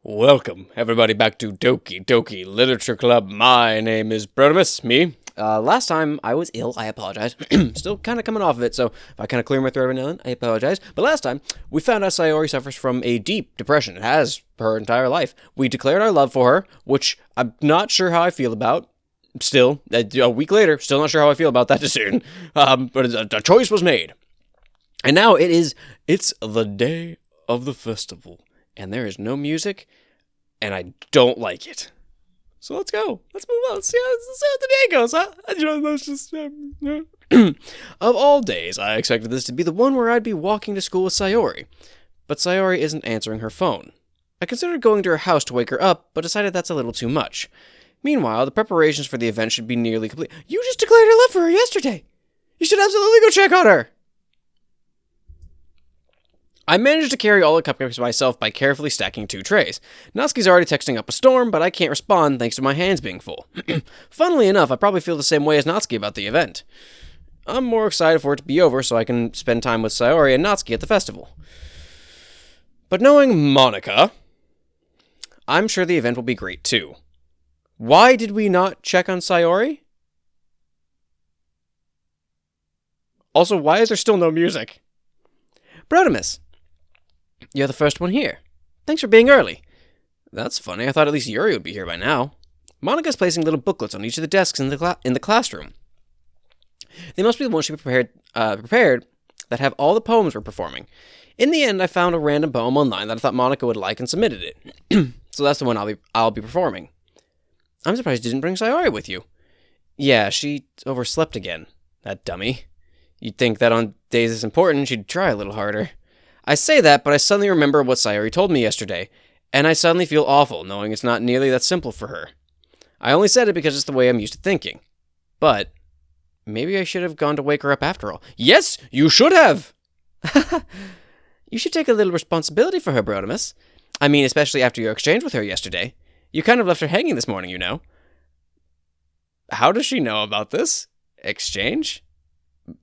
Welcome, everybody, back to Doki Doki Literature Club. My name is Brotimus, me. Last time I was ill, I apologize. Still kind of coming off of it, so if I kind of clear my throat every now and then, I apologize. But last time, we found out Sayori suffers from a deep depression. It has her entire life. We declared our love for her, which I'm not sure how I feel about. Still, a week later, still not sure how I feel about that decision. But a choice was made. And now it's the day of the festival. And there is no music, and I don't like it. So let's go. Let's move on. Let's see how the day goes, huh? Let's just... Of all days, I expected this to be the one where I'd be walking to school with Sayori. But Sayori isn't answering her phone. I considered going to her house to wake her up, but decided that's a little too much. Meanwhile, the preparations for the event should be nearly complete. You just declared your love for her yesterday! You should absolutely go check on her! I managed to carry all the cupcakes myself by carefully stacking 2 trays. Natsuki's already texting up a storm, but I can't respond thanks to my hands being full. Funnily enough, I probably feel the same way as Natsuki about the event. I'm more excited for it to be over so I can spend time with Sayori and Natsuki at the festival. But knowing Monica, I'm sure the event will be great too. Why did we not check on Sayori? Also, why is there still no music? Brotimus, you're the first one here. Thanks for being early. That's funny. I thought at least Yuri would be here by now. Monica's placing little booklets on each of the desks in the classroom. They must be the ones she prepared that have all the poems we're performing. In the end, I found a random poem online that I thought Monica would like and submitted it. So that's the one I'll be performing. I'm surprised you didn't bring Sayori with you. Yeah, she overslept again. That dummy. You'd think that on days as important, she'd try a little harder. I say that, but I suddenly remember what Sayori told me yesterday, and I suddenly feel awful knowing it's not nearly that simple for her. I only said it because it's the way I'm used to thinking. But maybe I should have gone to wake her up after all. Yes, you should have! You should take a little responsibility for her, Brotimus. I mean, especially after your exchange with her yesterday. You kind of left her hanging this morning, you know. How does she know about this? Exchange?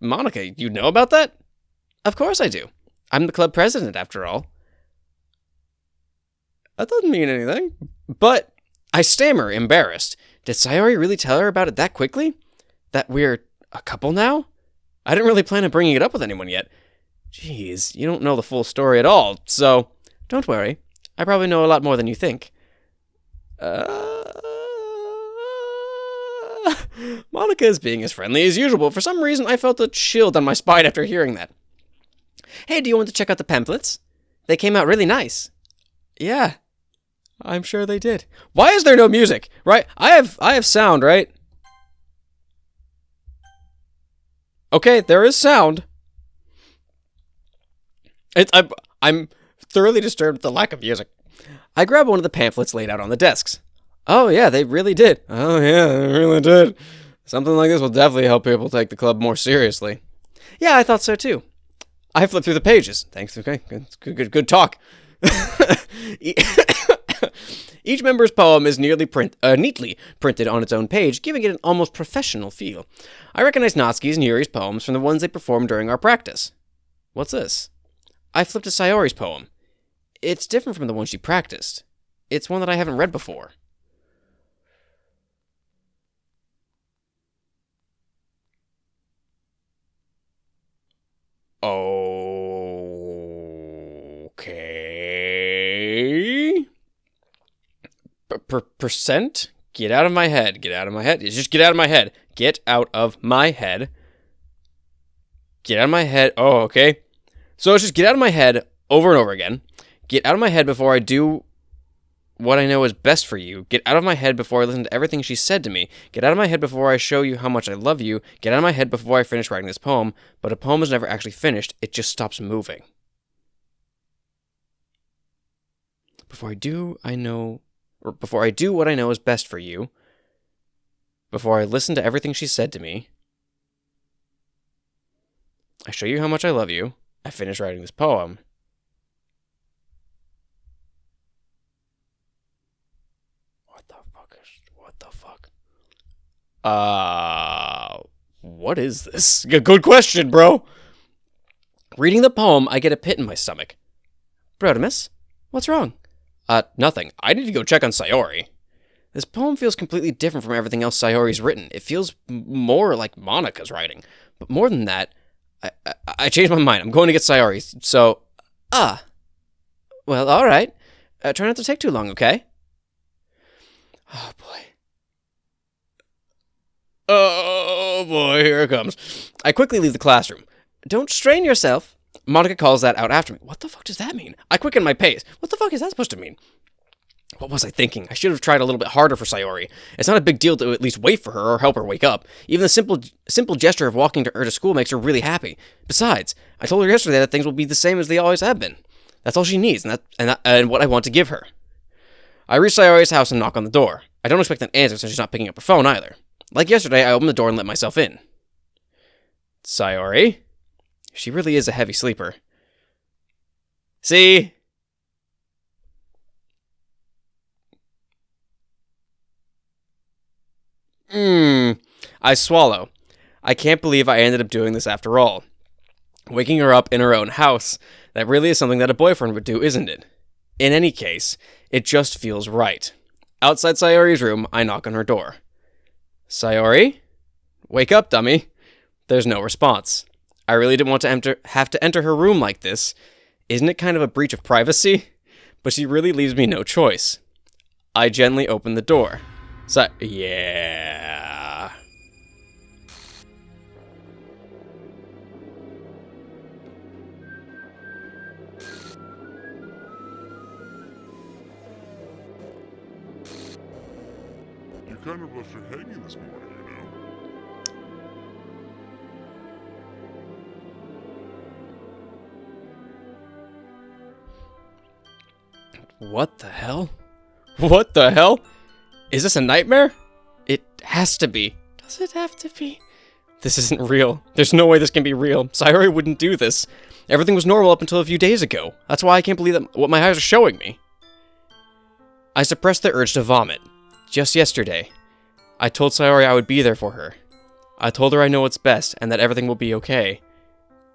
Monica, you know about that? Of course I do. I'm the club president, after all. That doesn't mean anything. But I stammer, embarrassed. Did Sayori really tell her about it that quickly? That we're a couple now? I didn't really plan on bringing it up with anyone yet. Jeez, you don't know the full story at all, so don't worry. I probably know a lot more than you think. Monica is being as friendly as usual. For some reason, I felt a chill down my spine after hearing that. Hey, do you want to check out the pamphlets? They came out really nice. Yeah, I'm sure they did. Why is there no music? Right? I have sound, right? Okay, there is sound. I'm thoroughly disturbed at the lack of music. I grab one of the pamphlets laid out on the desks. Oh yeah, they really did. Oh yeah, they really did. Something like this will definitely help people take the club more seriously. Yeah, I thought so too. I flipped through the pages. Thanks. Okay, good talk. Each member's poem is neatly printed on its own page, giving it an almost professional feel. I recognize Natsuki's and Yuri's poems from the ones they performed during our practice. What's this? I flipped to Sayori's poem. It's different from the one she practiced. It's one that I haven't read before. Okay. Percent? Get out of my head. Get out of my head. Just get out of my head. Get out of my head. Get out of my head. Oh, okay. So it's just get out of my head over and over again. Get out of my head before I do what I know is best for you. Get out of my head before I listen to everything she said to me. Get out of my head before I show you how much I love you. Get out of my head before I finish writing this poem. But a poem is never actually finished. It just stops moving. Before I do what I know is best for you. Before I listen to everything she said to me. I show you how much I love you. I finish writing this poem. What the fuck? What is this? Good question, bro. Reading the poem, I get a pit in my stomach. Brotimus, what's wrong? Nothing. I need to go check on Sayori. This poem feels completely different from everything else Sayori's written. It feels more like Monika's writing. But more than that, I changed my mind. I'm going to get Sayori. So, well, alright. Try not to take too long, okay? Oh, boy. Oh, boy, here it comes. I quickly leave the classroom. Don't strain yourself. Monika calls that out after me. What the fuck does that mean? I quicken my pace. What the fuck is that supposed to mean? What was I thinking? I should have tried a little bit harder for Sayori. It's not a big deal to at least wait for her or help her wake up. Even the simple gesture of walking her to school makes her really happy. Besides, I told her yesterday that things will be the same as they always have been. That's all she needs, and what I want to give her. I reach Sayori's house and knock on the door. I don't expect an answer since she's not picking up her phone either. Like yesterday, I open the door and let myself in. Sayori? She really is a heavy sleeper. See? I swallow. I can't believe I ended up doing this after all. Waking her up in her own house. That really is something that a boyfriend would do, isn't it? In any case, it just feels right. Outside Sayori's room, I knock on her door. Sayori? Wake up, dummy. There's no response. I really didn't want to have to enter her room like this. Isn't it kind of a breach of privacy? But she really leaves me no choice. I gently open the door. Yeah. You kind of left her hanging this morning, you know. What the hell? What the hell? Is this a nightmare? It has to be. Does it have to be? This isn't real. There's no way this can be real. Sayori wouldn't do this. Everything was normal up until a few days ago. That's why I can't believe what my eyes are showing me. I suppressed the urge to vomit. Just yesterday, I told Sayori I would be there for her. I told her I know what's best and that everything will be okay.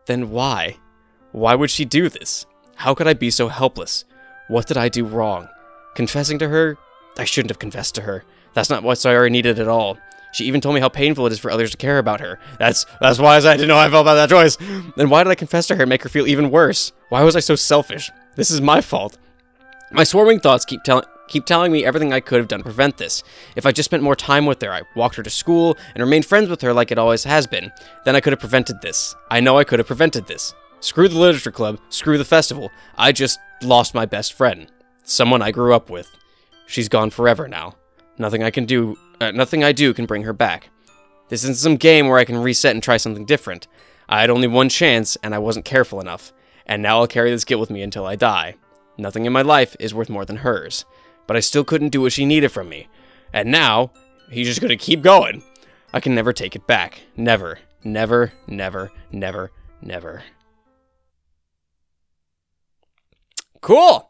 Then why? Why would she do this? How could I be so helpless? What did I do wrong? Confessing to her? I shouldn't have confessed to her. That's not what Sayori needed at all. She even told me how painful it is for others to care about her. That's why I didn't know how I felt about that choice. Then why did I confess to her and make her feel even worse? Why was I so selfish? This is my fault. My swarming thoughts keep telling me everything I could have done to prevent this. If I just spent more time with her, I walked her to school, and remained friends with her like it always has been, then I could have prevented this. I know I could have prevented this. Screw the literature club, screw the festival. I just lost my best friend. Someone I grew up with. She's gone forever now. Nothing I do can bring her back. This isn't some game where I can reset and try something different. I had only one chance, and I wasn't careful enough. And now I'll carry this guilt with me until I die. Nothing in my life is worth more than hers. But I still couldn't do what she needed from me. And now, he's just gonna keep going. I can never take it back. Never. Never, never, never, never. Cool!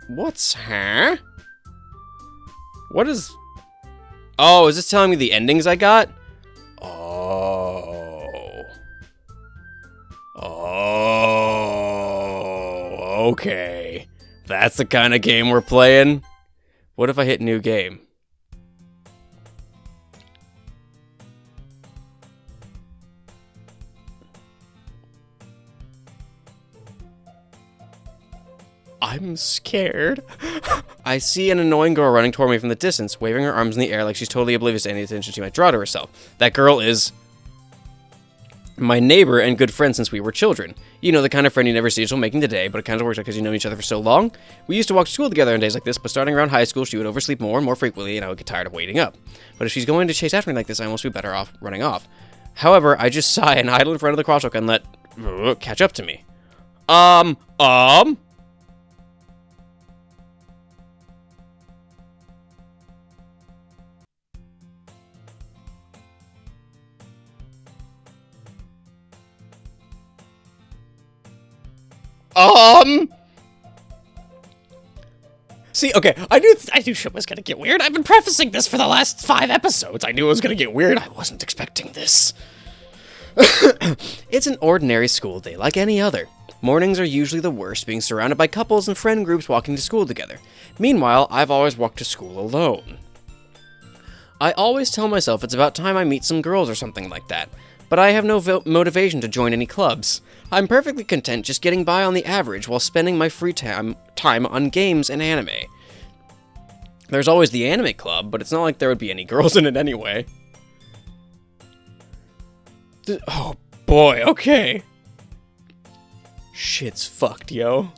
What's, huh? What is... Oh, is this telling me the endings I got? Oh. Oh, okay. That's the kind of game we're playing? What if I hit new game? I'm scared. I see an annoying girl running toward me from the distance, waving her arms in the air like she's totally oblivious to any attention she might draw to herself. That girl is my neighbor and good friend since we were children. You know, the kind of friend you never see until making the day, but it kind of works out because you know each other for so long. We used to walk to school together on days like this, but starting around high school, she would oversleep more and more frequently, and I would get tired of waiting up. But if she's going to chase after me like this, I almost be better off running off. However, I just sigh and idle in front of the crosswalk and let catch up to me. See, okay, I knew shit was gonna get weird. I've been prefacing this for the last 5 episodes. I knew it was gonna get weird. I wasn't expecting this. It's an ordinary school day like any other. Mornings are usually the worst, being surrounded by couples and friend groups walking to school together. Meanwhile, I've always walked to school alone. I always tell myself it's about time I meet some girls or something like that, but I have no motivation to join any clubs. I'm perfectly content just getting by on the average while spending my free time on games and anime. There's always the anime club, but it's not like there would be any girls in it anyway. Oh boy, okay. Shit's fucked, yo.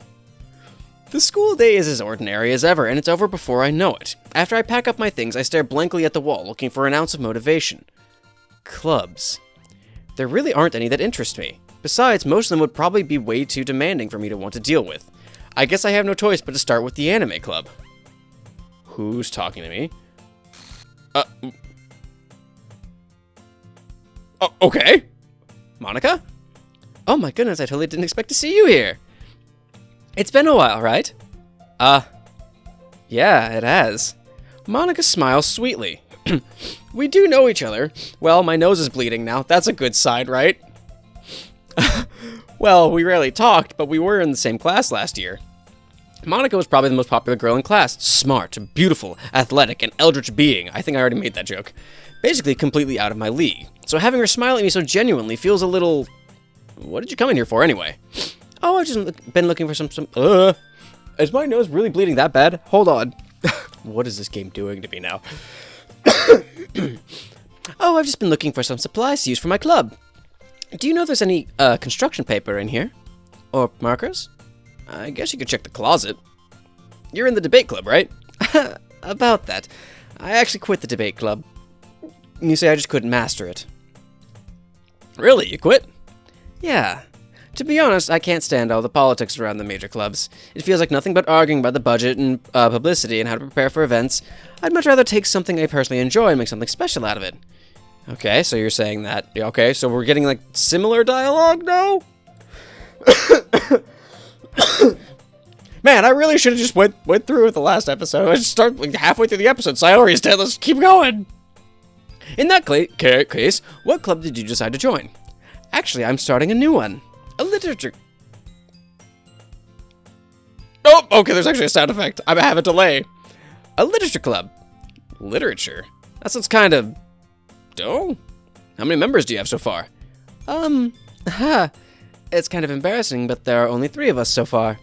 The school day is as ordinary as ever, and it's over before I know it. After I pack up my things, I stare blankly at the wall, looking for an ounce of motivation. Clubs. There really aren't any that interest me. Besides, most of them would probably be way too demanding for me to want to deal with. I guess I have no choice but to start with the anime club. Who's talking to me? Oh, okay. Monica? Oh my goodness, I totally didn't expect to see you here. It's been a while, right? Yeah, it has. Monica smiles sweetly. We do know each other. Well, my nose is bleeding now. That's a good sign, right? Well, we rarely talked, but we were in the same class last year. Monica was probably the most popular girl in class. Smart, beautiful, athletic, and eldritch being. I think I already made that joke. Basically, completely out of my league. So having her smile at me so genuinely feels a little... What did you come in here for, anyway? Oh, I've just been looking for some... Is my nose really bleeding that bad? Hold on. What is this game doing to me now? Oh, I've just been looking for some supplies to use for my club. Do you know if there's any construction paper in here? Or markers? I guess you could check the closet. You're in the debate club, right? About that. I actually quit the debate club. You say I just couldn't master it. Really? You quit? Yeah. To be honest, I can't stand all the politics around the major clubs. It feels like nothing but arguing about the budget and publicity and how to prepare for events. I'd much rather take something I personally enjoy and make something special out of it. Okay, so you're saying that. Okay, so we're getting, like, similar dialogue now? Man, I really should have just went through with the last episode. I just started like, halfway through the episode. Sayori's dead. Let's keep going. In that case, what club did you decide to join? Actually, I'm starting a new one. A literature... Oh, okay, there's actually a sound effect. I have a delay. A literature club. Literature? That sounds kind of... Oh? How many members do you have so far? It's kind of embarrassing, but there are only 3 of us so far.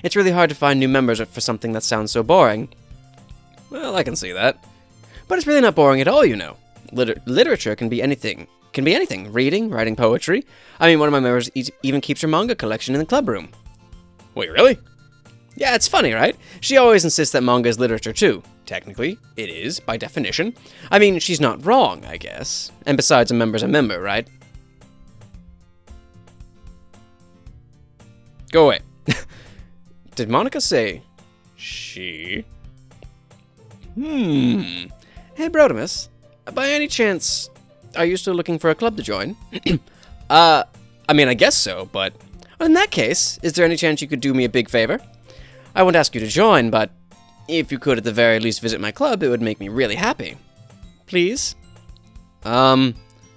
It's really hard to find new members for something that sounds so boring. Well, I can see that. But it's really not boring at all, you know. Literature can be anything. Reading, writing poetry. I mean, one of my members even keeps her manga collection in the club room. Wait, really? Yeah, it's funny, right? She always insists that manga is literature, too. Technically, it is, by definition. I mean, she's not wrong, I guess. And besides, a member's a member, right? Go away. Did Monica say she? Hey, Brotimus. By any chance, are you still looking for a club to join? I mean, I guess so, but... In that case, is there any chance you could do me a big favor? I won't ask you to join, but if you could at the very least visit my club, it would make me really happy. Please? Well,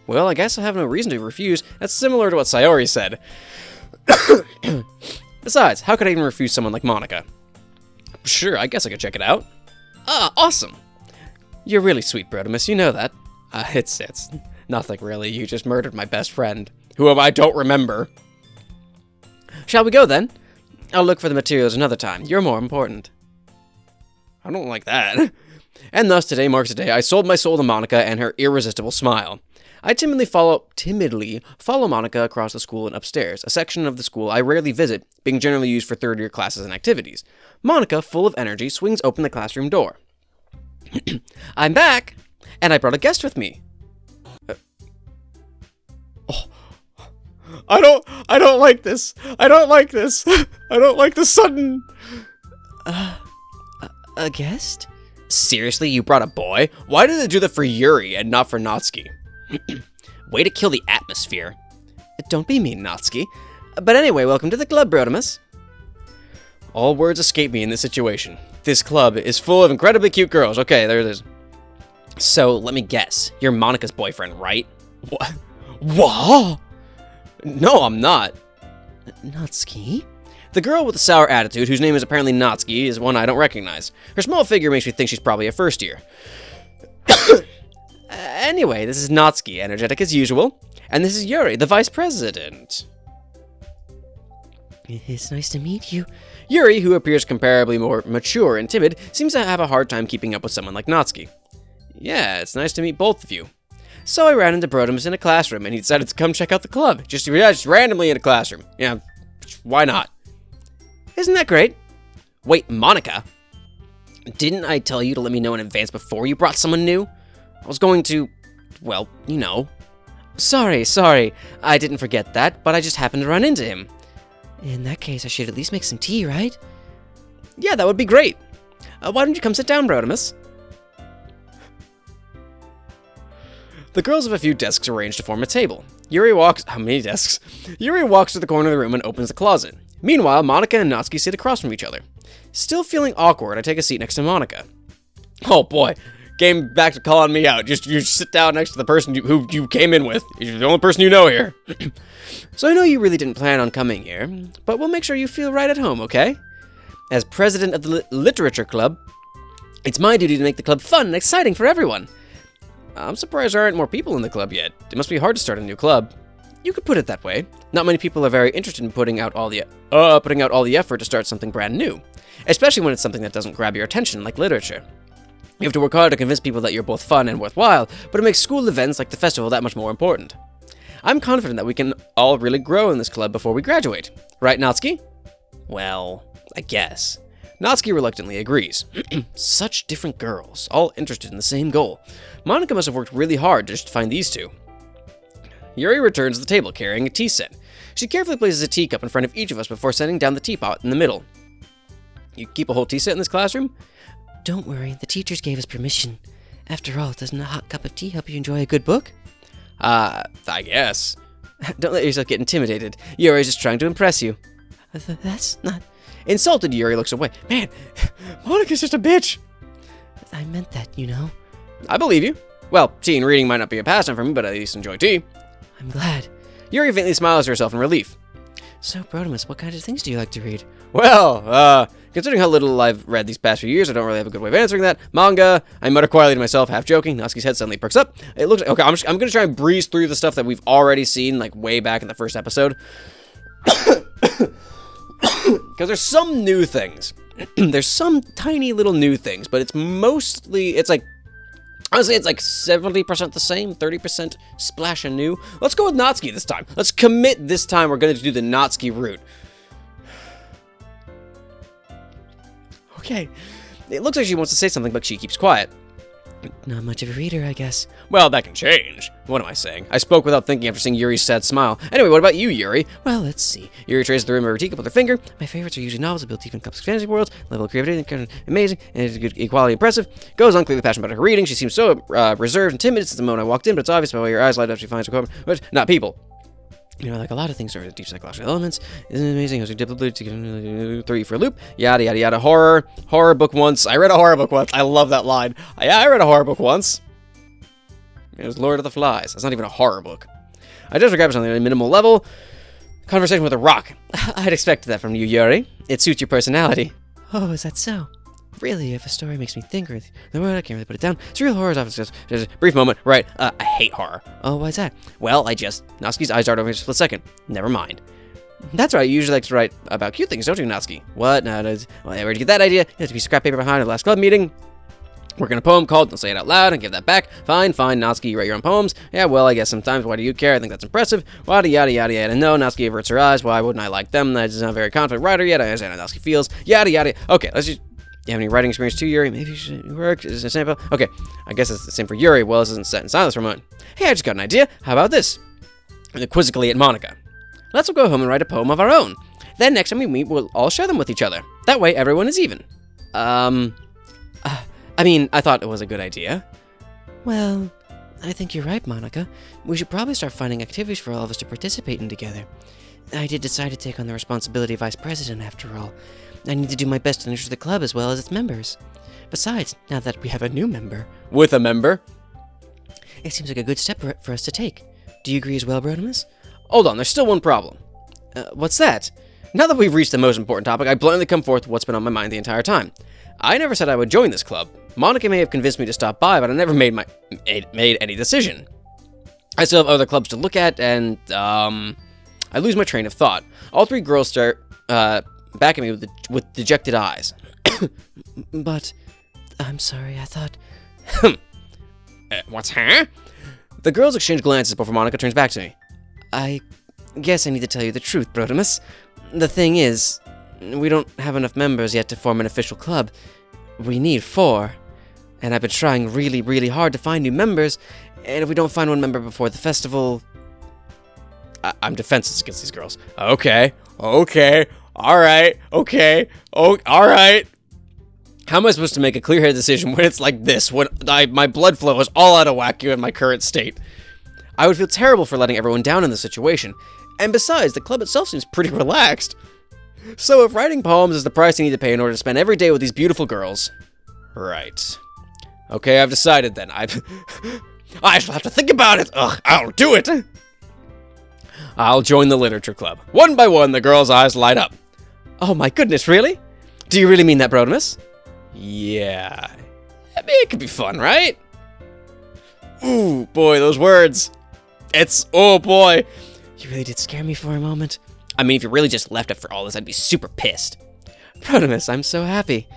I guess I have no reason to refuse. That's similar to what Sayori said. Besides, how could I even refuse someone like Monica? Sure, I guess I could check it out. Ah, awesome! You're really sweet, Brotimus, you know that. It's nothing really, you just murdered my best friend, whom I don't remember. Shall we go then? I'll look for the materials another time, you're more important. I don't like that. And thus, today marks the day I sold my soul to Monica and her irresistible smile. I timidly follow Monica across the school and upstairs, a section of the school I rarely visit, being generally used for third-year classes and activities. Monica, full of energy, swings open the classroom door. I'm back, and I brought a guest with me. I don't like this. I don't like this. I don't like the sudden... A guest? Seriously, you brought a boy? Why did they do that for Yuri and not for Natsuki? Way to kill the atmosphere. Don't be mean, Natsuki. But anyway, welcome to the club, Brotimus. All words escape me in this situation. This club is full of incredibly cute girls. Okay, there it is. So, let me guess. You're Monica's boyfriend, right? What? What? No, I'm not. Natsuki? The girl with the sour attitude, whose name is apparently Natsuki, is one I don't recognize. Her small figure makes me think she's probably a first year. Anyway, this is Natsuki, energetic as usual. And this is Yuri, the vice president. It's nice to meet you. Yuri, who appears comparably more mature and timid, seems to have a hard time keeping up with someone like Natsuki. Yeah, it's nice to meet both of you. So I ran into Brotimus in a classroom, and he decided to come check out the club. Just randomly in a classroom. Yeah, why not? Isn't that great? Wait, Monica? Didn't I tell you to let me know in advance before you brought someone new? I was going to, well, you know. Sorry. I didn't forget that, but I just happened to run into him. In that case, I should at least make some tea, right? Yeah, that would be great. Why don't you come sit down, Brotimus? The girls have a few desks arranged to form a table. How many desks? Yuri walks to the corner of the room and opens the closet. Meanwhile, Monica and Natsuki sit across from each other. Still feeling awkward, I take a seat next to Monica. Oh boy, came back to calling me out. You sit down next to the person who you came in with. You're the only person you know here. So I know you really didn't plan on coming here, but we'll make sure you feel right at home, okay? As president of the Literature Club, it's my duty to make the club fun and exciting for everyone. I'm surprised there aren't more people in the club yet. It must be hard to start a new club. You could put it that way. Not many people are very interested in putting out all the effort to start something brand new, especially when it's something that doesn't grab your attention like literature. You have to work hard to convince people that you're both fun and worthwhile, but it makes school events like the festival that much more important. I'm confident that we can all really grow in this club before we graduate. Right, Natsuki? Well, I guess. Natsuki reluctantly agrees. Such different girls, all interested in the same goal. Monica must have worked really hard just to find these two. Yuri returns to the table carrying a tea set. She carefully places a teacup in front of each of us before setting down the teapot in the middle. You keep a whole tea set in this classroom? Don't worry, the teachers gave us permission. After all, doesn't a hot cup of tea help you enjoy a good book? I guess. Don't let yourself get intimidated. Yuri's just trying to impress you. That's not... Insulted, Yuri looks away. Man, Monica's just a bitch. I meant that, you know. I believe you. Well, tea and reading might not be a pastime for me, but I at least enjoy tea. I'm glad. Yuri faintly smiles to herself in relief. So, Brotimus, what kind of things do you like to read? Well, considering how little I've read these past few years, I don't really have a good way of answering that. Manga, I mutter quietly to myself, half joking. Natsuki's head suddenly perks up. It looks okay, I'm going to try and breeze through the stuff that we've already seen, like, way back in the first episode. Because there's some new things. There's some tiny little new things, but it's like, honestly, it's like 70% the same, 30% splash and new. Let's go with Natsuki this time. Let's commit this time. We're going to do the Natsuki route. Okay. It looks like she wants to say something, but she keeps quiet. Not much of a reader, I guess. Well, that can change. What am I saying? I spoke without thinking after seeing Yuri's sad smile. Anyway, what about you, Yuri? Well, let's see. Yuri traces the rim of her teacup with her finger. My favorites are usually novels that build deep and complex fantasy worlds. Level of creativity, amazing, and good equality impressive. Goes on clearly passionate about her reading. She seems so reserved and timid since the moment I walked in, but it's obvious by the way her eyes light up. She finds her but not people. You know, like a lot of things are deep psychological elements. Isn't it amazing? I was typically to throw you for a loop. Yada, yada, yada. Horror book once. I read a horror book once. I love that line. Yeah, I read a horror book once. It was Lord of the Flies. That's not even a horror book. I just regret something at a minimal level. Conversation with a rock. I'd expect that from you, Yuri. It suits your personality. Oh, is that so? Really, if a story makes me think or the word, I can't really put it down. Surreal horror is often just a brief moment. Right, I hate horror. Oh, why's that? Well, Natsuki's eyes dart over for a split second. Never mind. That's right, you usually like to write about cute things, don't you, Natsuki? What? No, well, where'd you get that idea? You have to be scrap paper behind at the last club meeting. Working a poem called, don't say it out loud, and give that back. Fine, Natsuki, you write your own poems. Yeah, well, I guess sometimes. Why do you care? I think that's impressive. Yada, yada, yada, yada. No, Natsuki averts her eyes. Why wouldn't I like them? That's not a very confident writer yet. I understand how Natsuki feels. Yada, yada. Okay, let's just... You have any writing experience too, Yuri? Maybe you should work. Is it a sample? Okay, I guess it's the same for Yuri. Well, this isn't set in silence for a moment. Hey, I just got an idea. How about this? Quizzically at Monica. Let's all go home and write a poem of our own. Then next time we meet, we'll all share them with each other. That way, everyone is even. I mean, I thought it was a good idea. Well, I think you're right, Monica. We should probably start finding activities for all of us to participate in together. I did decide to take on the responsibility of vice president after all. I need to do my best to nurture the club as well as its members. Besides, now that we have a new member... With a member? It seems like a good step for us to take. Do you agree as well, Brodimus? Hold on, there's still one problem. What's that? Now that we've reached the most important topic, I bluntly come forth with what's been on my mind the entire time. I never said I would join this club. Monica may have convinced me to stop by, but I never made any decision. I still have other clubs to look at, and, I lose my train of thought. All three girls start, back at me with dejected eyes. But, I'm sorry, I thought... What's huh? The girls exchange glances before Monica turns back to me. I guess I need to tell you the truth, Brodimus. The thing is, we don't have enough members yet to form an official club. We need 4. And I've been trying really, really hard to find new members, and if we don't find one member before the festival... I'm defenseless against these girls. Okay, alright, okay, alright. How am I supposed to make a clear-headed decision when it's like this, when my blood flow is all out of whack in my current state? I would feel terrible for letting everyone down in this situation, and besides, the club itself seems pretty relaxed. So if writing poems is the price you need to pay in order to spend every day with these beautiful girls... Right. Okay, I've decided then. I shall have to think about it! Ugh, I'll do it! I'll join the literature club. One by one, the girls' eyes light up. Oh my goodness, really? Do you really mean that, Brodimus? Yeah. I mean, it could be fun, right? Ooh, boy, those words. Oh boy. You really did scare me for a moment. I mean, if you really just left after all this, I'd be super pissed. Brodimus, I'm so happy.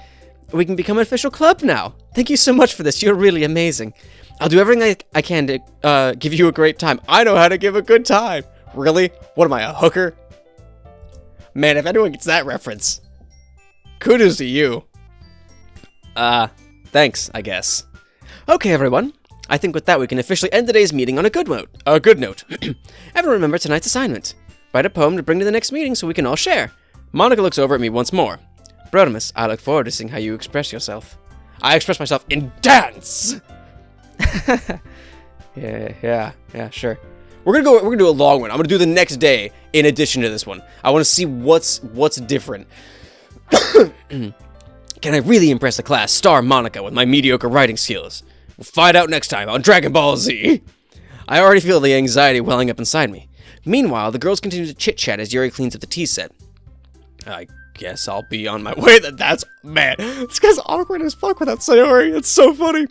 We can become an official club now. Thank you so much for this. You're really amazing. I'll do everything I can to give you a great time. I know how to give a good time. Really? What am I, a hooker? Man, if anyone gets that reference, kudos to you. Thanks, I guess. Okay, everyone. I think with that we can officially end today's meeting on a good note. Everyone remember tonight's assignment. Write a poem to bring to the next meeting so we can all share. Monica looks over at me once more. Brodimus, I look forward to seeing how you express yourself. I express myself in dance! Yeah, sure. We're gonna do a long one. I'm gonna do the next day in addition to this one. I want to see what's different. Can I really impress the class star Monica with my mediocre writing skills? We'll find out next time on Dragon Ball Z. I already feel the anxiety welling up inside me. Meanwhile, the girls continue to chit-chat as Yuri cleans up the tea set. I guess I'll be on my way. Man, this guy's awkward as fuck without Sayori. It's so funny.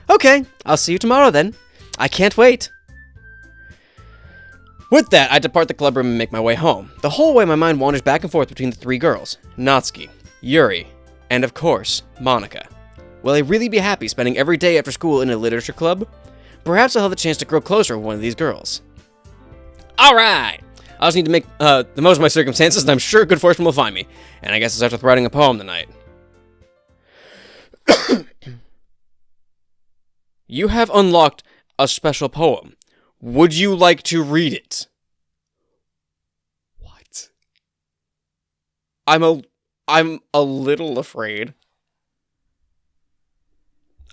Okay, I'll see you tomorrow then. I can't wait. With that, I depart the club room and make my way home. The whole way, my mind wanders back and forth between the 3 girls. Natsuki, Yuri, and of course, Monica. Will I really be happy spending every day after school in a literature club? Perhaps I'll have the chance to grow closer with one of these girls. Alright! I just need to make the most of my circumstances, and I'm sure good fortune will find me. And I guess it starts with writing a poem tonight. You have unlocked a special poem. Would you like to read it? What? I'm a little afraid.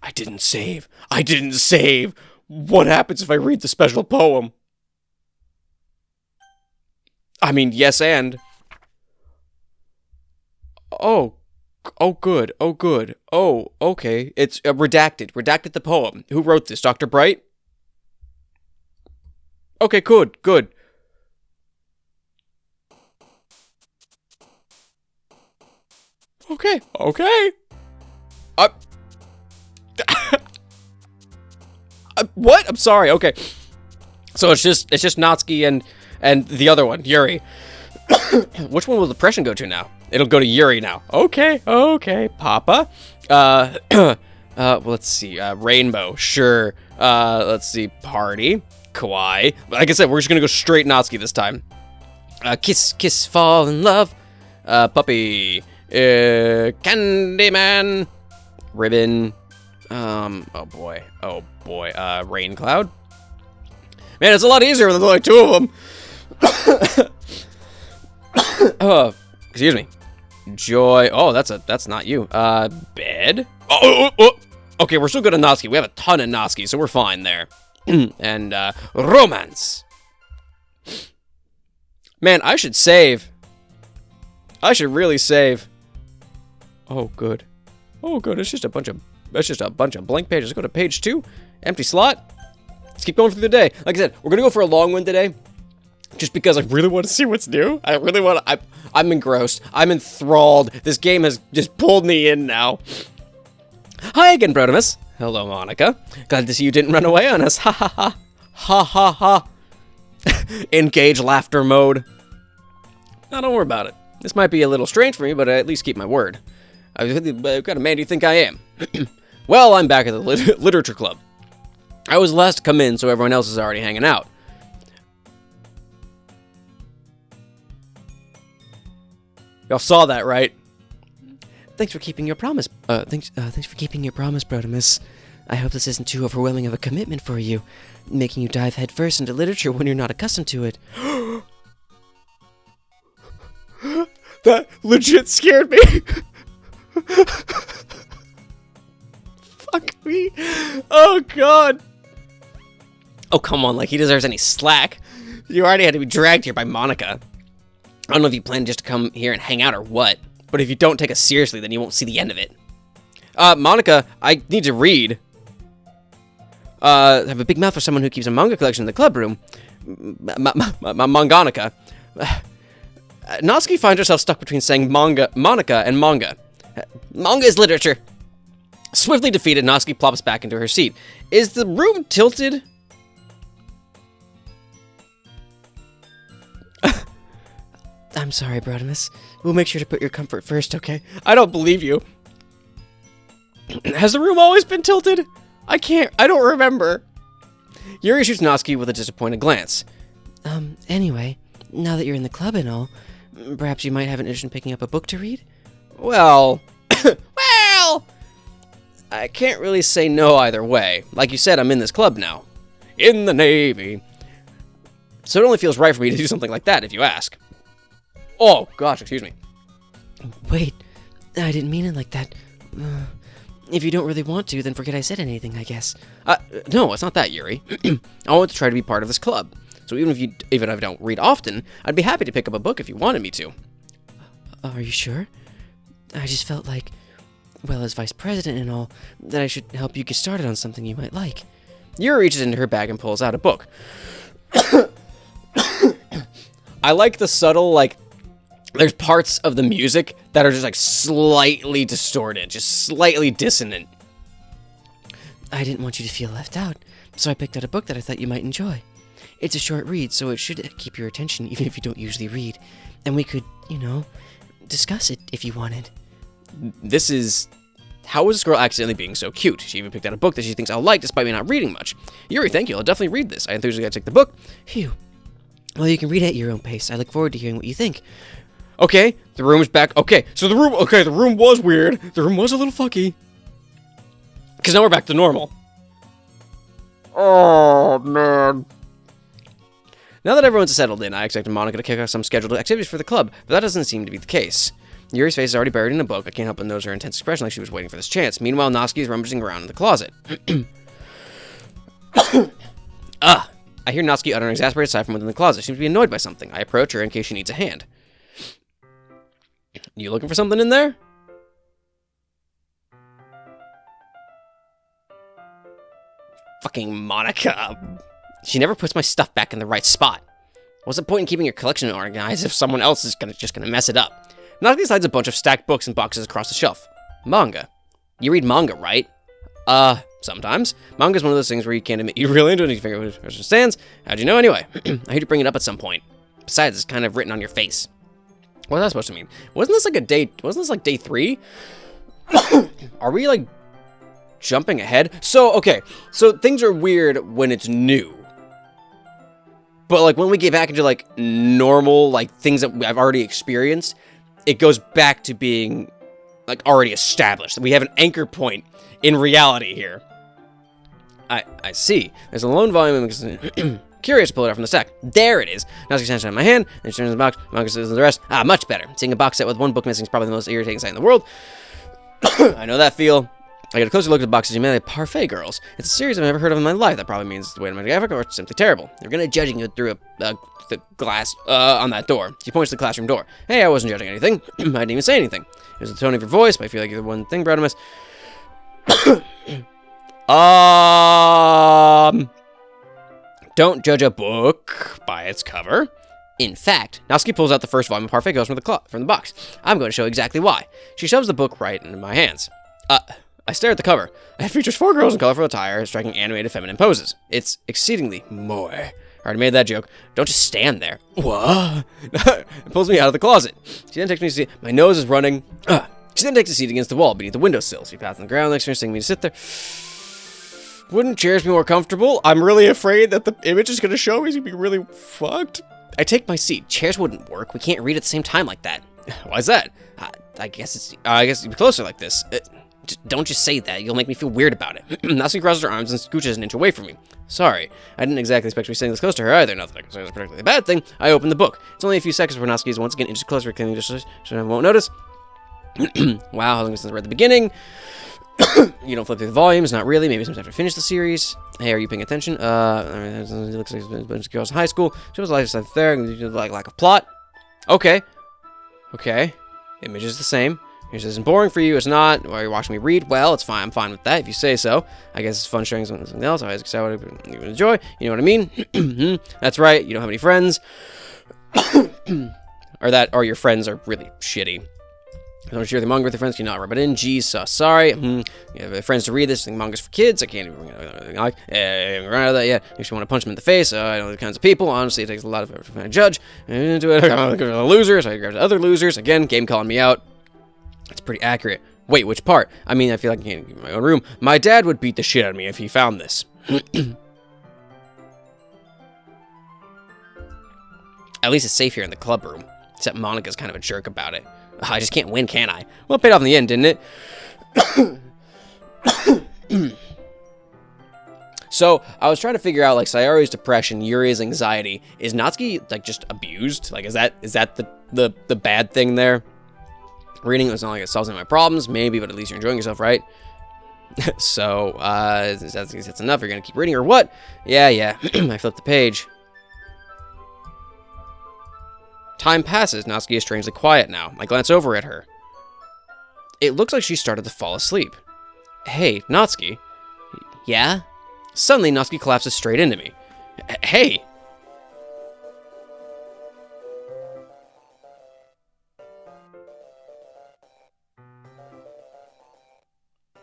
I didn't save. What happens if I read the special poem? I mean, yes and. Oh, good. Oh, okay. It's redacted. Redacted the poem. Who wrote this? Dr. Bright? Okay, good. Okay. What? I'm sorry. Okay. So it's just Natsuki and the other one, Yuri. Which one will depression go to now? It'll go to Yuri now. Okay, Papa. Well, let's see. Rainbow, sure. Let's see. Party, Kawaii. Like I said, we're just gonna go straight Natsuki this time. Kiss, fall in love. Puppy. Candyman. Ribbon. Oh boy. Rain cloud. Man, it's a lot easier when there's only 2 of them. Excuse me. Joy. Oh, that's not you. Bed. Oh. Okay, we're still good on Natsuki. We have a ton of Natsuki, so we're fine there. And romance. Man, I should save. I should really save. Oh, good. Oh, good. It's just a bunch of blank pages. Let's go to page 2. Empty slot. Let's keep going through the day. Like I said, we're gonna go for a long one today, just because I really want to see what's new. I really want to. I'm engrossed. I'm enthralled. This game has just pulled me in now. Hi again, Brotimus. Hello, Monica. Glad to see you didn't run away on us. Ha ha ha. Ha ha ha. Engage laughter mode. Now, don't worry about it. This might be a little strange for me, but I at least keep my word. What kind of man do you think I am? Well, I'm back at the literature club. I was the last to come in, so everyone else is already hanging out. Y'all saw that, right? Thanks for keeping your promise. Thanks for keeping your promise, Brotimus. I hope this isn't too overwhelming of a commitment for you, making you dive headfirst into literature when you're not accustomed to it. That legit scared me. Fuck me. Oh, God. Oh, come on, like he deserves any slack. You already had to be dragged here by Monica. I don't know if you plan just to come here and hang out or what, but if you don't take us seriously, then you won't see the end of it. Monica, I need to read. I have a big mouth for someone who keeps a manga collection in the club room. Manganica. Natsuki finds herself stuck between saying Monica and manga. Manga is literature. Swiftly defeated, Natsuki plops back into her seat. Is the room tilted? I'm sorry, Brotimus. We'll make sure to put your comfort first, okay? I don't believe you. Has the room always been tilted? I don't remember. Yuri shoots Natsuki with a disappointed glance. Anyway, now that you're in the club and all, perhaps you might have an interest in picking up a book to read? Well, I can't really say no either way. Like you said, I'm in this club now. In the Navy. So it only feels right for me to do something like that, if you ask. Oh, gosh, excuse me. Wait, I didn't mean it like that. If you don't really want to, then forget I said anything, I guess. No, it's not that, Yuri. I want to try to be part of this club. So even if I don't read often, I'd be happy to pick up a book if you wanted me to. Are you sure? I just felt like, well, as vice president and all, that I should help you get started on something you might like. Yuri reaches into her bag and pulls out a book. I like the subtle, like, there's parts of the music that are just, like, slightly distorted, just slightly dissonant. I didn't want you to feel left out, so I picked out a book that I thought you might enjoy. It's a short read, so it should keep your attention, even if you don't usually read. And we could, discuss it if you wanted. How is this girl accidentally being so cute? She even picked out a book that she thinks I'll like, despite me not reading much. Yuri, thank you, I'll definitely read this. I enthusiastically take the book. Phew. Well, you can read at your own pace. I look forward to hearing what you think. Okay, the room's back. Okay, the room was weird. The room was a little fucky. Because now we're back to normal. Oh, man. Now that everyone's settled in, I expected Monica to kick off some scheduled activities for the club, but that doesn't seem to be the case. Yuri's face is already buried in a book. I can't help but notice her intense expression like she was waiting for this chance. Meanwhile, Natsuki is rummaging around in the closet. I hear Natsuki utter an exasperated sigh from within the closet. She seems to be annoyed by something. I approach her in case she needs a hand. You looking for something in there? Fucking Monica. She never puts my stuff back in the right spot. What's the point in keeping your collection organized if someone else is just gonna mess it up? Natsuki slides a bunch of stacked books and boxes across the shelf. Manga. You read manga, right? Sometimes. Manga's one of those things where you can't admit you're really into it, you figure out where it stands. How'd you know anyway? I hate to bring it up at some point. Besides, it's kind of written on your face. What's that supposed to mean? Wasn't this like day 3? Are we like jumping ahead? So things are weird when it's new. But like when we get back into like normal, like things that I've already experienced, it goes back to being like already established. We have an anchor point in reality here. I see. There's a lone volume. Curious to pull it out from the stack. There it is. Natsuki snatches it out of my hand, and she turns the box. Manga says the rest. Much better. Seeing a box set with one book missing is probably the most irritating sight in the world. I know that feel. I get a closer look at the box as humanity parfait girls. It's a series I've never heard of in my life. That probably means the way to my graphic or it's simply terrible. They're gonna judging you through a the glass on that door. She points to the classroom door. Hey, I wasn't judging anything. I didn't even say anything. It was the tone of your voice, but I feel like you're the one thing, Brodimus. Don't judge a book by its cover. In fact, Natsuki pulls out the first volume of Parfait Ghost from the box. I'm going to show exactly why. She shoves the book right into my hands. I stare at the cover. It features 4 girls in colorful attire, striking animated feminine poses. It's exceedingly moe. I already made that joke. Don't just stand there. What? It pulls me out of the closet. She then takes me to see. My nose is running. She then takes a seat against the wall beneath the windowsill. She pats on the ground next to her, saying me to sit there. Wouldn't chairs be more comfortable? I'm really afraid that the image is going to show me. It's going to be really fucked. I take my seat. Chairs wouldn't work. We can't read at the same time like that. Why's that? I guess it'd be closer like this. Don't just say that. You'll make me feel weird about it. Natsuki crosses her arms and scooches an inch away from me. Sorry. I didn't exactly expect to be sitting this close to her either. Not that I consider this particularly a bad thing. I open the book. It's only a few seconds before Natsuki is once again inches closer, cleaning just so I won't notice. Wow, how long since I read the beginning? You don't flip through the volumes, not really. Maybe sometimes after I finish the series. Hey, are you paying attention? It looks like a bunch of girls in high school. She was like there, like lack of plot. Okay. Image is the same. It isn't boring for you. It's not. Why are you watching me read? Well, it's fine. I'm fine with that if you say so. I guess it's fun sharing something else. I always excited what you enjoy. You know what I mean? That's right. You don't have any friends, or your friends are really shitty. Don't share the manga with your friends. Can you not rub it in? Geez, so sorry. You have friends to read this. Think manga's for kids. I can't even run out of that yet. Makes me want to punch them in the face. I know the kinds of people. Honestly, it takes a lot of effort to judge. Into it. I'm a loser, so I grab other losers. Again, game calling me out. It's pretty accurate. Wait, which part? I mean, I feel like I can't get in my own room. My dad would beat the shit out of me if he found this. At least it's safe here in the club room. Except Monica's kind of a jerk about it. I just can't win, can I? Well, it paid off in the end, didn't it? So, I was trying to figure out, like, Sayori's depression, Yuri's anxiety. Is Natsuki, like, just abused? Like, is that the bad thing there? Reading, it's not like it solves any of my problems, maybe, but at least you're enjoying yourself, right? So, that's enough. You're gonna keep reading, or what? Yeah. I flipped the page. Time passes. Natsuki is strangely quiet now. I glance over at her. It looks like she started to fall asleep. Hey, Natsuki. Yeah? Suddenly, Natsuki collapses straight into me. Hey!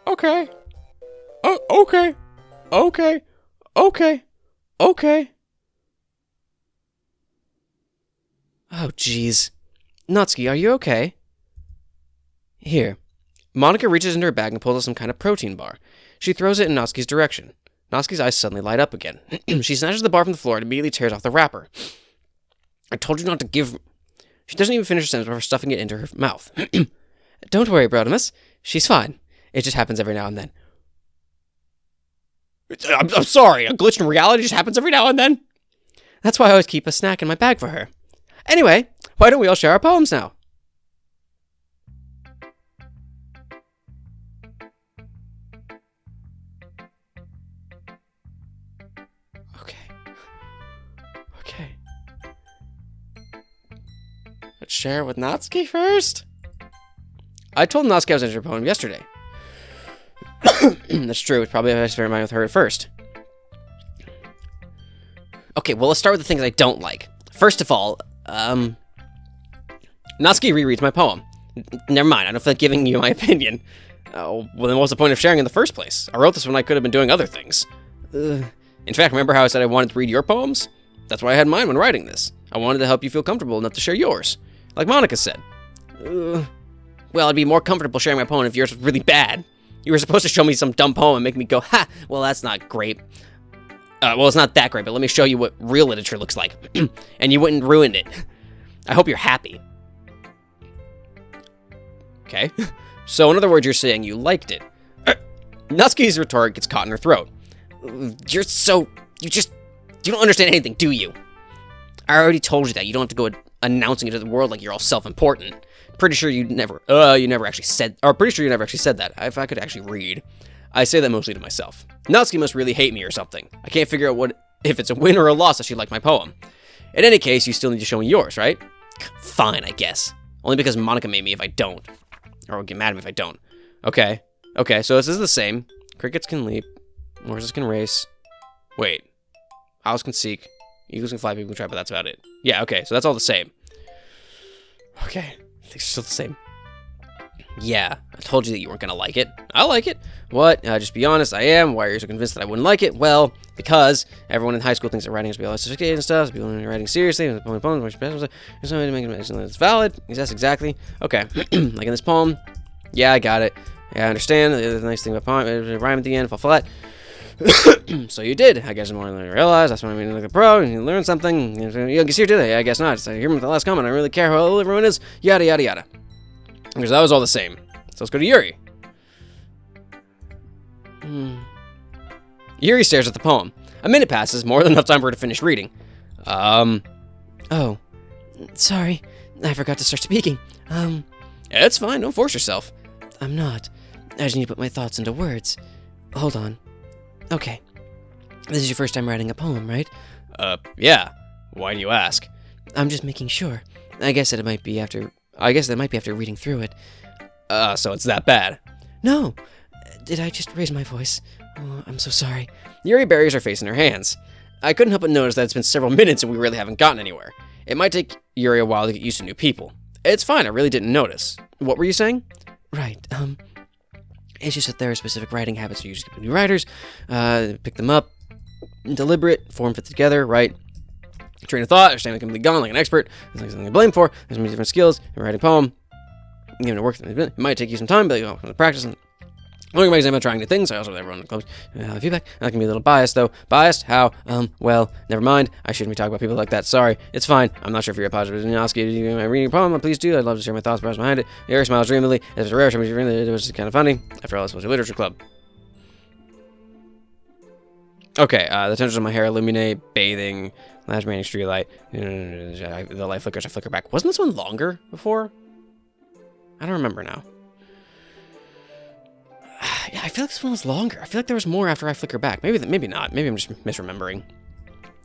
Okay. Okay. Oh, jeez. Natsuki, are you okay? Here. Monica reaches into her bag and pulls out some kind of protein bar. She throws it in Natsuki's direction. Natsuki's eyes suddenly light up again. She snatches the bar from the floor and immediately tears off the wrapper. I told you not to give... She doesn't even finish her sentence before stuffing it into her mouth. Don't worry, Brodimus. She's fine. It just happens every now and then. I'm sorry. A glitch in reality just happens every now and then? That's why I always keep a snack in my bag for her. Anyway, why don't we all share our poems now? Okay. Let's share it with Natsuki first. I told Natsuki I was into her poem yesterday. That's true. It's probably best to share mine with her at first. Okay, well, let's start with the things I don't like. First of all, Natsuki rereads my poem. Never mind, I don't feel like giving you my opinion. Oh, well, then what's the point of sharing in the first place? I wrote this when I could have been doing other things. In fact, remember how I said I wanted to read your poems? That's why I had mine when writing this. I wanted to help you feel comfortable enough to share yours. Like Monica said. Well, I'd be more comfortable sharing my poem if yours was really bad. You were supposed to show me some dumb poem and make me go, ha, well, that's not great. Well, it's not that great, but let me show you what real literature looks like. And you wouldn't ruin it. I hope you're happy. Okay. So, in other words, you're saying you liked it. Natsuki's retort gets caught in her throat. You don't understand anything, do you? I already told you that. You don't have to go announcing it to the world like you're all self-important. Pretty sure you never actually said that. If I could actually read. I say that mostly to myself. Natsuki must really hate me or something. I can't figure out if it's a win or a loss that she liked my poem. In any case, you still need to show me yours, right? Fine, I guess. Only because Monica made me if I don't. Or will get mad at me if I don't. Okay. Okay, so this is the same. Crickets can leap. Horses can race. Wait. Owls can seek. Eagles can fly, people can try, but that's about it. Yeah, okay, so that's all the same. Okay, I think it's still the same. Yeah, I told you that you weren't gonna like it. I like it. What? Just be honest, I am. Why are you so convinced that I wouldn't like it? Well, because everyone in high school thinks that writing is to be all sophisticated and stuff. People are writing seriously. There's no way to make it it's valid. Yes, exactly. Okay, like in this poem. Yeah, I got it. Yeah, I understand. The nice thing about poem, rhyme at the end, fall flat. So you did. I guess more than I realized. That's what I mean. Like a pro, and you learn something. You guess here today. I guess not. So hear me with the last comment. I really care how old everyone is. Yada yada yada. Because that was all the same. So let's go to Yuri. Yuri stares at the poem. A minute passes, more than enough time for her to finish reading. Oh. Sorry. I forgot to start speaking. It's fine. Don't force yourself. I'm not. I just need to put my thoughts into words. Hold on. Okay. This is your first time writing a poem, right? Yeah. Why do you ask? I'm just making sure. I guess that might be after reading through it. So it's that bad. No. Did I just raise my voice? Oh, I'm so sorry. Yuri buries her face in her hands. I couldn't help but notice that it's been several minutes and we really haven't gotten anywhere. It might take Yuri a while to get used to new people. It's fine, I really didn't notice. What were you saying? Right, it's just that there are specific writing habits you just get with new writers. Pick them up, deliberate, form fit together, right? Train of thought, understanding completely gone like an expert. There's like something to blame for. There's many different skills. You're writing a poem. You know, work. It might take you some time, but you know, practice and learning my exam, trying new things. I also have everyone in the clubs feedback. I can be a little biased though. Biased? How? Well, never mind. I shouldn't be talking about people like that. Sorry. It's fine. I'm not sure if you're a positive Inoski. Am I reading a poem? Please do. I'd love to share my thoughts behind it. Yuri smiles dreamily. It was rare. It was kind of funny. After all, this was a literature club. Okay, the tensions of my hair illuminate, bathing, last remaining street light. The light flickers, I flicker back. Wasn't this one longer before? I don't remember now. Yeah, I feel like this one was longer. I feel like there was more after I flicker back. Maybe not. Maybe I'm just misremembering.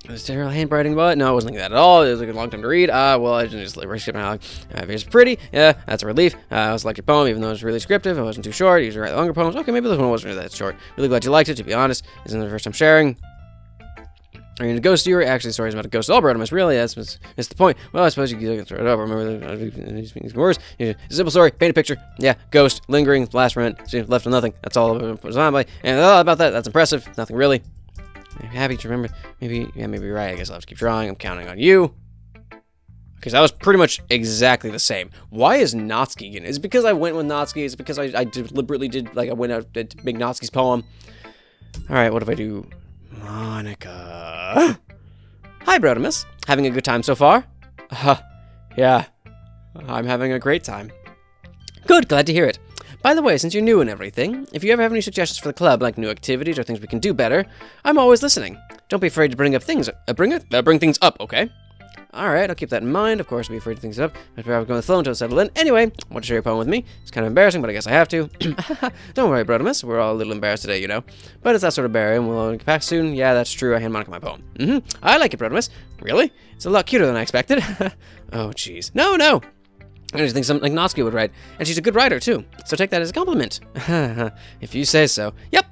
It was terrible handwriting, but no, it wasn't like that at all. It was like a long time to read. Well, I just skip my log. It's pretty. Yeah, that's a relief. I also liked your poem, even though it was really descriptive. It wasn't too short. You usually write longer poems. Okay, maybe this one wasn't really that short. Really glad you liked it, to be honest. This isn't the first time sharing. Are you into ghost Yuri? Actually, the story's about a ghost. All Brotimus, really? That's the point. Well, I suppose you can throw it up. Remember these words. Simple story. Paint a picture. Yeah, ghost, lingering, last rent, left with nothing. That's all was on by. And about that, that's impressive. Nothing really. I'm happy to remember. Maybe you're right. I guess I'll have to keep drawing. I'm counting on you. Because that was pretty much exactly the same. Why is Natsuki again? Is it because I went with Natsuki? Is it because I deliberately did, like, I went out to make Natsuki's poem? Alright, what if I do Monica? Hi, Brotimus. Having a good time so far? Yeah. I'm having a great time. Good, glad to hear it. By the way, since you're new and everything, if you ever have any suggestions for the club, like new activities or things we can do better, I'm always listening. Don't be afraid to bring up things. Bring things up, okay? Alright, I'll keep that in mind. Of course, I'll be afraid to things up. I'd rather go with the flow until it's settled in. Anyway, want to share your poem with me? It's kind of embarrassing, but I guess I have to. Don't worry, Brotimus. We're all a little embarrassed today, you know. But it's that sort of barrier, and we'll get back soon. Yeah, that's true. I hand Monica my poem. I like it, Brotimus. Really? It's a lot cuter than I expected. Oh, jeez. No. I just think something like Natsuki would write. And she's a good writer, too. So take that as a compliment. If you say so. Yep.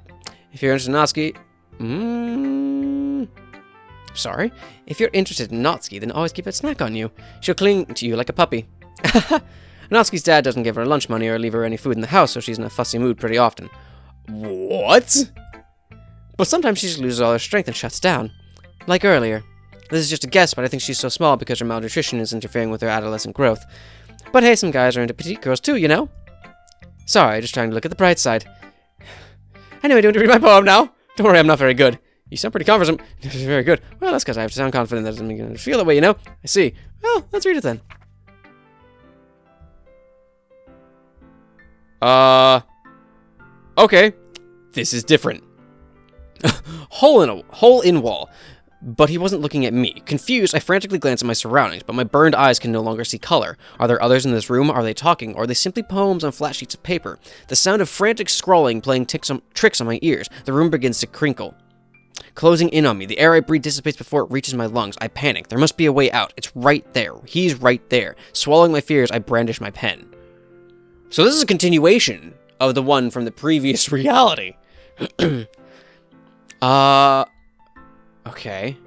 If you're interested in Natsuki... Sorry. If you're interested in Natsuki, then always keep a snack on you. She'll cling to you like a puppy. Natsuki's dad doesn't give her lunch money or leave her any food in the house, so she's in a fussy mood pretty often. What? But sometimes she just loses all her strength and shuts down. Like earlier. This is just a guess, but I think she's so small because her malnutrition is interfering with her adolescent growth. But hey, some guys are into petite girls too, you know? Sorry, just trying to look at the bright side. Anyway, do you want to read my poem now? Don't worry, I'm not very good. You sound pretty confident. Very good. Well, that's because I have to sound confident. That doesn't make me feel that way, you know? I see. Well, let's read it then. Okay. This is different. Hole in wall. But he wasn't looking at me. Confused, I frantically glanced at my surroundings, but my burned eyes can no longer see color. Are there others in this room? Are they talking? Or are they simply poems on flat sheets of paper? The sound of frantic scrawling playing tricks on my ears. The room begins to crinkle. closing in on me. The air I breathe dissipates before it reaches my lungs. I panic. There must be a way out. It's right there. He's right there. Swallowing my fears, I brandish my pen. So this is a continuation of the one from the previous reality. Okay.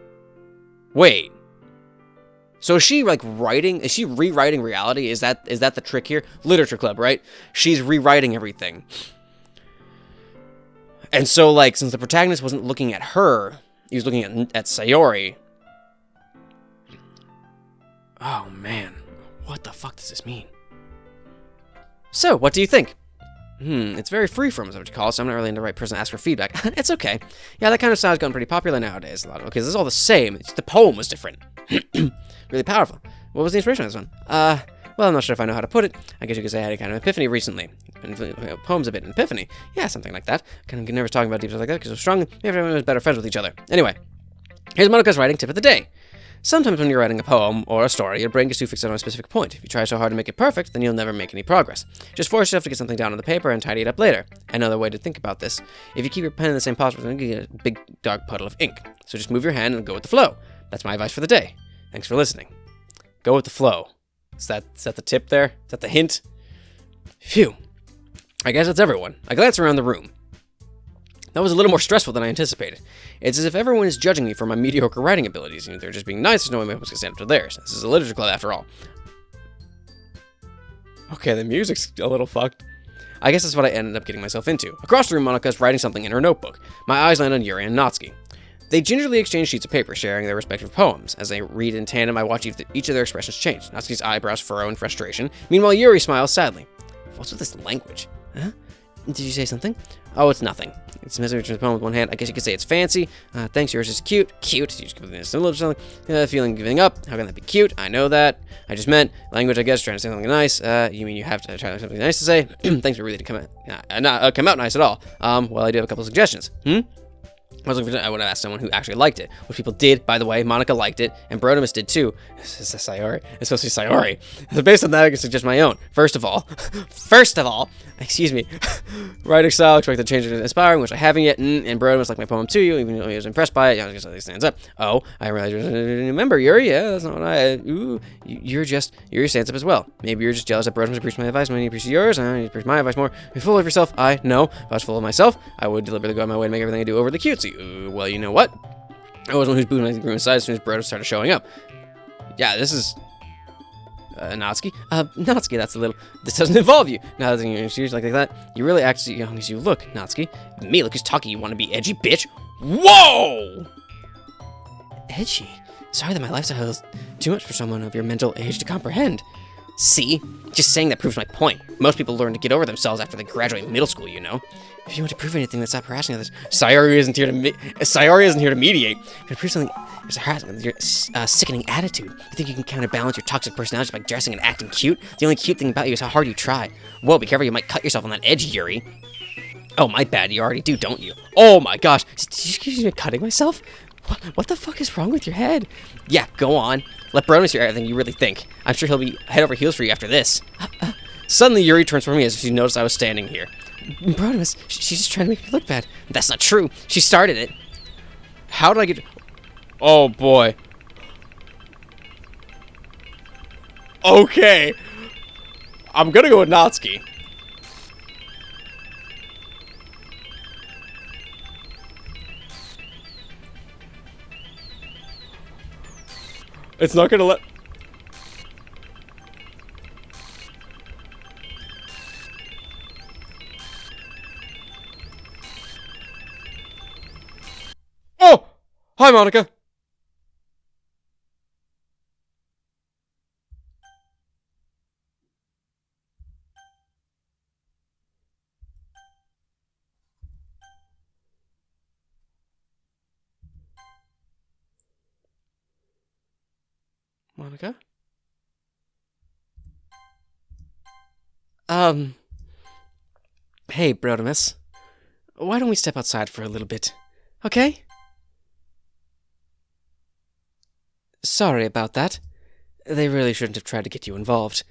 Wait. So is she, like, writing? Is she rewriting reality? Is that the trick here? Literature club, right? She's rewriting everything. And so, like, since the protagonist wasn't looking at her, he was looking at Sayori. Oh, man. What the fuck does this mean? So, what do you think? It's very freeform, is what you call it, so I'm not really in the right person to ask for feedback. It's okay. Yeah, that kind of style's gotten pretty popular nowadays, a lot of because it's all the same. It's the poem was different. Really powerful. What was the inspiration of this one? Well, I'm not sure if I know how to put it. I guess you could say I had a kind of epiphany recently. Poems a bit, an epiphany. Yeah, something like that. Kind of get nervous talking about deep stuff like that because so strong, maybe everyone was better friends with each other. Anyway, here's Monika's writing tip of the day. Sometimes when you're writing a poem or a story, your brain gets too fixated on a specific point. If you try so hard to make it perfect, then you'll never make any progress. Just force yourself to get something down on the paper and tidy it up later. Another way to think about this, if you keep your pen in the same posture, you get a big dark puddle of ink. So just move your hand and go with the flow. That's my advice for the day. Thanks for listening. Go with the flow. Is that the tip there? Is that the hint? Phew. I guess that's everyone. I glance around the room. That was a little more stressful than I anticipated. It's as if everyone is judging me for my mediocre writing abilities, and they're just being nice, there's no way I'm going to stand up to theirs. This is a literature club after all. Okay, the music's a little fucked. I guess that's what I ended up getting myself into. Across the room, Monika's writing something in her notebook. My eyes land on Yuri and Natsuki. They gingerly exchange sheets of paper, sharing their respective poems. As they read in tandem, I watch each of their expressions change. Natsuki's eyebrows furrow in frustration. Meanwhile, Yuri smiles sadly. What's with this language? Huh? Did you say something? Oh, it's nothing. It's messing with poem with one hand. I guess you could say it's fancy. Thanks, yours is cute. Cute. You just give it a syllable or something. Feeling giving up. How can that be cute? I know that. I just meant language, I guess, trying to say something nice. You mean you have to try something nice to say? Thanks for really to come out nice at all. Well, I do have a couple of suggestions. I was looking for, I would have asked someone who actually liked it, which people did, by the way. Monika liked it, and Brodimus did too. This is Sayori. It's supposed to be Sayori. So based on that, I can suggest my own. First of all, excuse me, writing style, expect the change is inspiring, which I haven't yet, and Brodimus liked my poem too, even though he was impressed by it. I guess he stands up. Oh, I realize you remember Yuri. Yeah, that's not what you're stands up as well. Maybe you're just jealous that Brodimus appreciates my advice when he appreciates yours, and I appreciate my advice more. You're full of yourself. I know. If I was full of myself, I would deliberately go out my way to make everything I do overly cutesy. Well, you know what? I was one who's booting my room aside as soon as Brodo started showing up. Yeah, this is... Natsuki? Natsuki, that's a little... This doesn't involve you. Now that you're serious like that, you really act as young as you look, Natsuki. Me, look who's talking. You want to be edgy, bitch? Whoa! Edgy? Sorry that my lifestyle is too much for someone of your mental age to comprehend. See? Just saying that proves my point. Most people learn to get over themselves after they graduate middle school, you know? If you want to prove anything, then stop harassing others. Sayori isn't here to mediate. If you prove something, there's a harassment with your sickening attitude. You think you can counterbalance your toxic personality by dressing and acting cute? The only cute thing about you is how hard you try. Whoa, be careful, you might cut yourself on that edge, Yuri. Oh, my bad, you already do, don't you? Oh my gosh, did you accuse me of cutting myself? What the fuck is wrong with your head? Yeah, go on. Let Brodimus hear everything you really think. I'm sure he'll be head over heels for you after this. Suddenly, Yuri turns from me as if she noticed I was standing here. Brodimus, she's just trying to make me look bad. That's not true. She started it. How did I get... Oh, boy. Okay. I'm gonna go with Natsuki. It's not gonna let... Oh! Hi, Monika! Monika? Hey, Brodimus. Why don't we step outside for a little bit, okay? Sorry about that. They really shouldn't have tried to get you involved.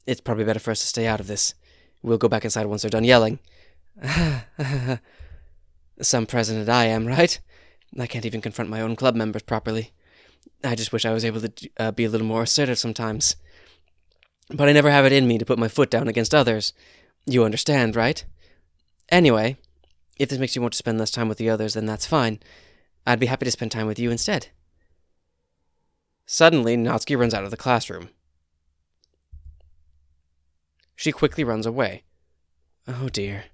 It's probably better for us to stay out of this. We'll go back inside once they're done yelling. Some president I am, right? I can't even confront my own club members properly. I just wish I was able to be a little more assertive sometimes. But I never have it in me to put my foot down against others. You understand, right? Anyway, if this makes you want to spend less time with the others, then that's fine. I'd be happy to spend time with you instead. Suddenly, Natsuki runs out of the classroom. She quickly runs away. Oh dear.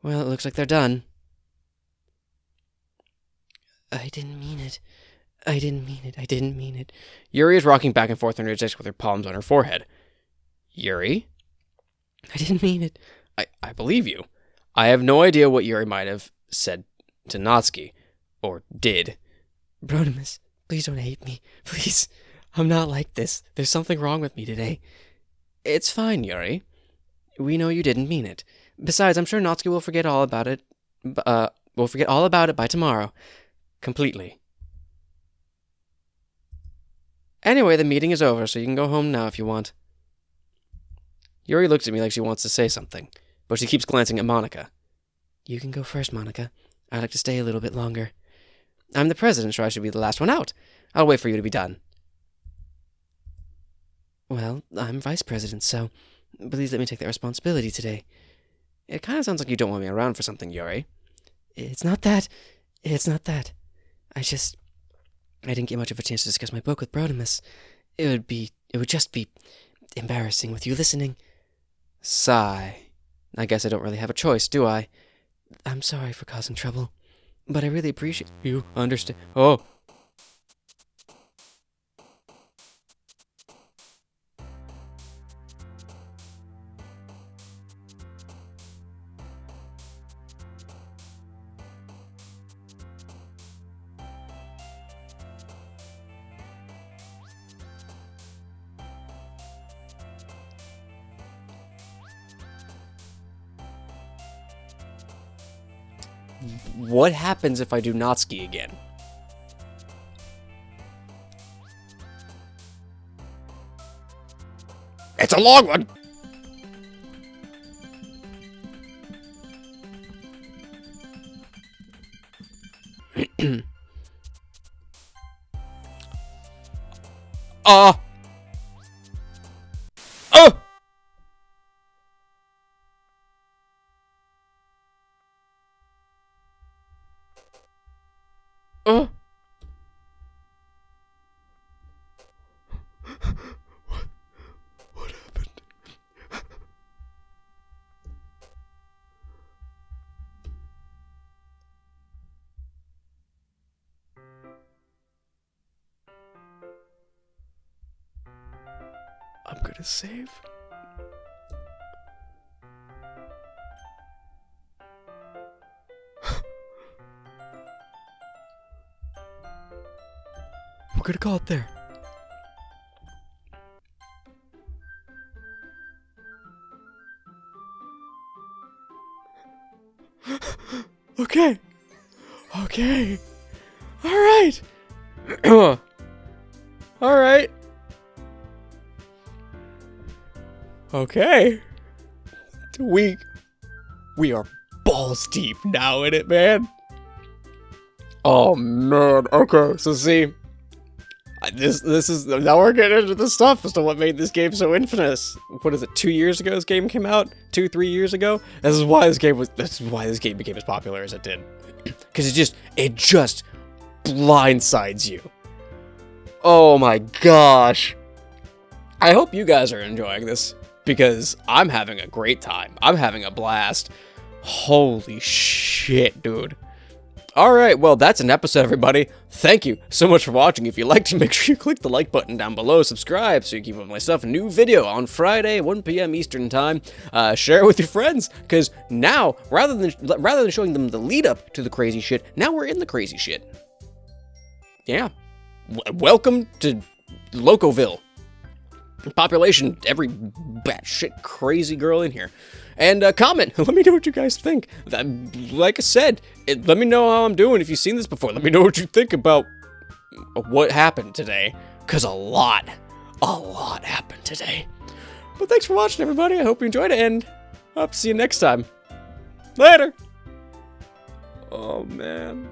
Well, it looks like they're done. I didn't mean it. I didn't mean it. I didn't mean it. Yuri is rocking back and forth on her desk with her palms on her forehead. Yuri? I didn't mean it. I believe you. I have no idea what Yuri might have said to Natsuki. Or did. Brodimus, please don't hate me. Please. I'm not like this. There's something wrong with me today. It's fine, Yuri. We know you didn't mean it. Besides, I'm sure Natsuki will forget all about it. We'll forget all about it by tomorrow. Completely. Anyway, the meeting is over, so you can go home now if you want. Yuri looks at me like she wants to say something, but she keeps glancing at Monika. You can go first, Monika. I'd like to stay a little bit longer. I'm the president, so I should be the last one out. I'll wait for you to be done. Well, I'm vice president, so please let me take that responsibility today. It kind of sounds like you don't want me around for something, Yuri. It's not that. It's not that. I didn't get much of a chance to discuss my book with Brodimus. It would just be embarrassing with you listening. Sigh. I guess I don't really have a choice, do I? I'm sorry for causing trouble, but I really appreciate you understand. Oh. What happens if I do Natsuki again? It's a long one! Oh! What happened? I'm gonna save. We're gonna call it there. Okay. Okay. All right. All right. Okay. We are balls deep now in it, man. Oh man. Okay. So see, this is now we're getting into the stuff as to what made this game so infamous. What is it? 2 years ago this game came out. 3 years ago. This is why this game became as popular as it did. Because it just blindsides you. Oh my gosh. I hope you guys are enjoying this, because I'm having a great time. I'm having a blast. Holy shit, dude. Alright, well, that's an episode, everybody. Thank you so much for watching. If you liked it, make sure you click the like button down below. Subscribe so you keep up with my stuff. A new video on Friday, 1 p.m. Eastern Time. Share it with your friends, because now, rather than showing them the lead up to the crazy shit, now we're in the crazy shit. Yeah. Welcome to Locoville. Population, every batshit crazy girl in here. And comment, let me know what you guys think. Like I said, let me know how I'm doing. If you've seen this before, let me know what you think about what happened today. Because a lot happened today. But thanks for watching, everybody. I hope you enjoyed it, and I'll see you next time. Later. Oh, man.